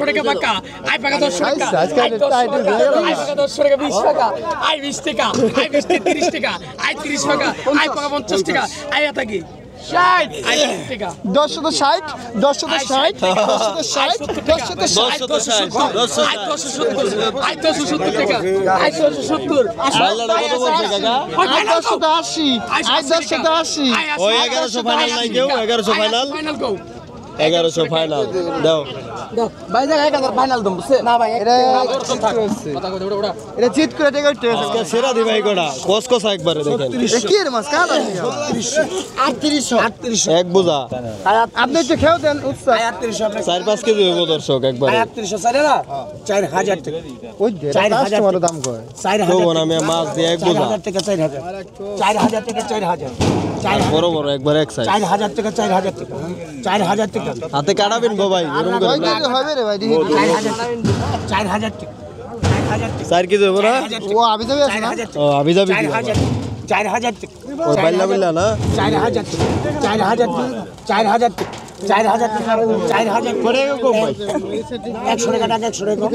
[SPEAKER 2] টাকা টাকা আই টাকা 100 টাকা আই 100 টাকা আই টাকা 100 টাকা 20 টাকা আই 20 টাকা আই 20 30 টাকা আই 30 টাকা আই টাকা 50 টাকা আই এটা কি 60 আই 60 টাকা
[SPEAKER 3] 160 160
[SPEAKER 2] আই 270 টাকা আই 270
[SPEAKER 1] বাইলাটা কত বলছে কাকা?
[SPEAKER 3] 180 180
[SPEAKER 1] ওই 1100 ফাইনাল নাই কেউ 1100 ফাইনাল
[SPEAKER 2] ফাইনাল গো
[SPEAKER 1] 1100 ফাইনাল দাও
[SPEAKER 4] ভাই দেখ 1000 ফাইনাল দম বুঝছে
[SPEAKER 3] না ভাই এটা
[SPEAKER 2] কথা কই ওটা
[SPEAKER 3] এটা চিট করে টেকে উঠতে
[SPEAKER 1] আজকে সেরা দি ভাই কোডা কসকসা একবারে দেখেন
[SPEAKER 3] কি এর মাছ কাটা 38
[SPEAKER 1] এক বোঝা
[SPEAKER 3] আপনি একটু খেও দেন উৎসাহ
[SPEAKER 6] 38 আপনার
[SPEAKER 1] 4-5 কেজি হইব দর্শক একবারে
[SPEAKER 6] 38 সাইরে না 4000 টাকা
[SPEAKER 3] ওই যে
[SPEAKER 6] 4000
[SPEAKER 3] কাস্টমার দাম কয়
[SPEAKER 6] 4000
[SPEAKER 1] তবুন আমি মাছ দিয়ে এক বোঝা
[SPEAKER 6] 4000 টাকা 4000 4000 টাকা 4000
[SPEAKER 1] বড় বড় একবার এক সাইজ
[SPEAKER 6] 4000 টাকা 4000 টাকা 4000 টাকা
[SPEAKER 1] হাতে কাটাবেন গো ভাই এরকম করে
[SPEAKER 3] ওই
[SPEAKER 1] না।
[SPEAKER 3] যে হবে রে ভাই
[SPEAKER 6] 4000 টাকা
[SPEAKER 1] 4 কেজি হইব না
[SPEAKER 3] ও আবি যাবে আছে না
[SPEAKER 1] ও আবি যাবি কি
[SPEAKER 6] 4000 টাকা
[SPEAKER 1] ওই বাইলা বিল্লা না
[SPEAKER 6] 4000 টাকা 4000 টাকা 4000 টাকা 4000 করে কম ভাই 100 টাকা 100 টাকা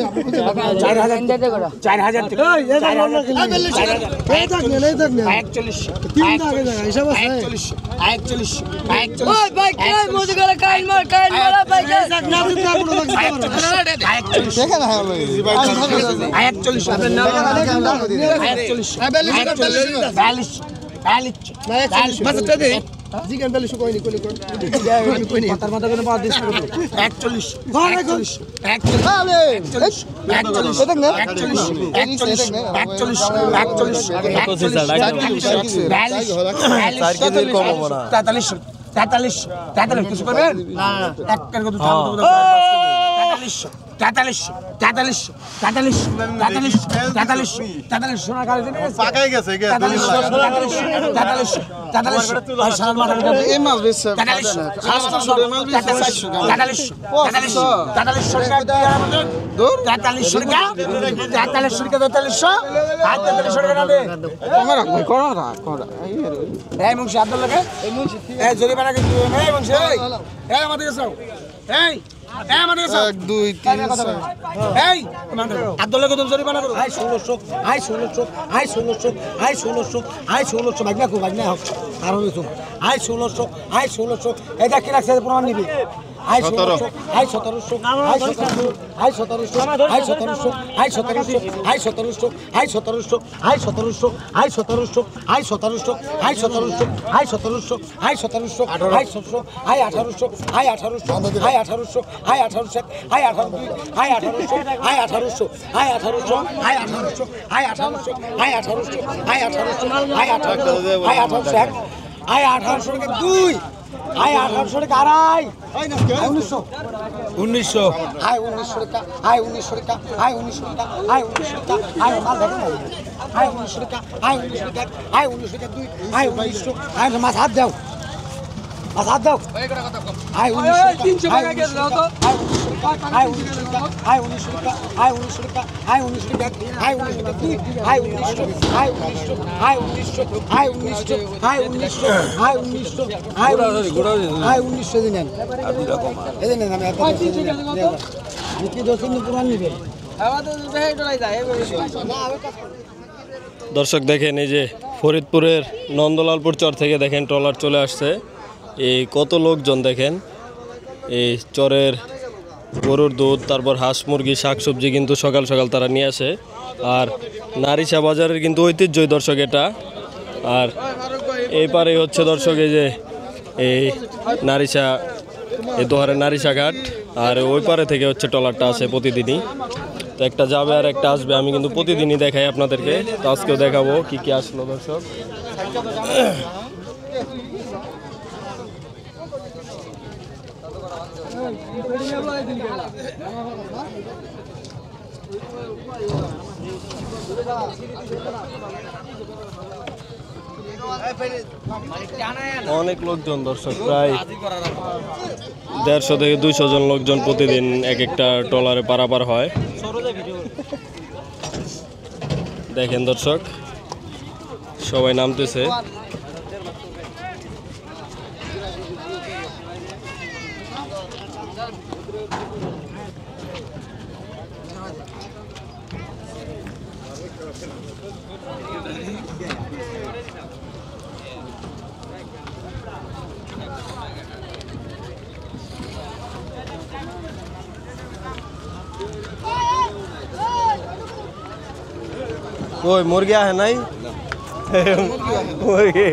[SPEAKER 6] 4000 টাকা 4000 টাকা এই দেখ না 41 তিন টাকা জায়গা হিসাব আছে 41 ওই ভাই কাই মজা করে কাই মারা ভাই না দিতে কোনো
[SPEAKER 3] দেখেন না হলো
[SPEAKER 6] 41 আপনার নাম 41 42 জিগান বেলে কই নি কথার মাথা কেন বাদ দিছ 41 41 কিছু করবেন না এক করে তো 43 সোনা কালে
[SPEAKER 3] পাকাই গেছে
[SPEAKER 6] 43 সাল মাথা
[SPEAKER 3] এই মাছ বেচছে 1 2 3
[SPEAKER 6] এই আব্দুল্লাহ কত জরিমানা করো I 1600 I 1600 I 1600 I 1600 I 1600 ভাগনা কো ভাগনা হোক আর হইছো আই 1600 আই 1600 এটা কি রাখছে প্রমাণ নিবি I 1700 I 1700 I 1700 I 1700 I 1700 I 1700 I 1700 I 1700 I 1700 I 1700 I 1700 I 1700 I 1700 I 1700 I 1700 I 1800 I 1800 I 1800 I 1800 I 1800 I 1800 I 1800 I 1800 I 1800 I 1800 I 1800 I 1800 I 1800 I 1800 I 1800 টাকা দুই I 1800 টাকা আড়াই 1900 I 1900 টাকা I 1900 টাকা I 1900 টাকা I 1900 টাকা I মাল দেখেন আই 1900 টাকা আই 1900 টাকা আই 1900 টাকা দুই আই 1900 আই মাছ হাত দাও মাছ হাত দাও আই 1900 টাকা 300 টাকা গেছে দাও তো আই 1900 টাকা আই 1900 টাকা আই 1900 টাকা আই 1900 টাকা আই 1900 টাকা দুই I 1900 I 1900 I 1900 I 1900 I 1900 I 1900 I 1900 I 1900 দিন আর দুই রকম এই দেন আমি এত কি দোকান পুরান নিবে আমাদের দেখাই যায়
[SPEAKER 1] দর্শক দেখেন এই যে ফরিদপুরের নন্দলালপুর চর থেকে দেখেন ট্রলার চলে আসছে এই কত লোকজন দেখেন এই চরের গরুর দুধ তারপর হাঁস মুরগি শাকসবজি কিন্তু সকাল সকাল তারা নিয়ে আসে আর নারিশা বাজারের কিন্তু ঐতিহ্যই দর্শক এটা আর এই পারে হচ্ছে দর্শক এই যে এই নারিশা এই দোহারের নারিশা ঘাট আর ওই পারে থেকে হচ্ছে ট্রলারটা আসে প্রতিদিনই। তো একটা যাবে আর একটা আসবে, আমি কিন্তু প্রতিদিনই দেখাই আপনাদেরকে। তো আজকেও দেখাবো কি কি আসলো দর্শক। অনেক লোকজন দর্শক, প্রায় 150 থেকে 200 জন লোকজন প্রতিদিন এক একটা ট্রলারে পারাপার হয়। দেখেন দর্শক, সবাই নামতেছে। ওই মুরগি আহে নাই, মুরগি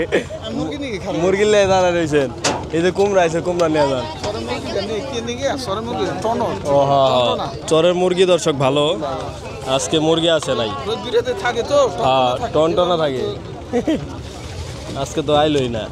[SPEAKER 1] মুরগি লে দাঁড়া রয়েছেন। এই যে কুমড়া আছে, কুমড়া নিয়ে যান। ও হ্যাঁ, চরের মুরগি দর্শক ভালো, আজকে মুরগি আছে নাই।
[SPEAKER 3] থাকে তো
[SPEAKER 1] হ্যাঁ, টনটনা থাকে, আজকে তো আইলই না।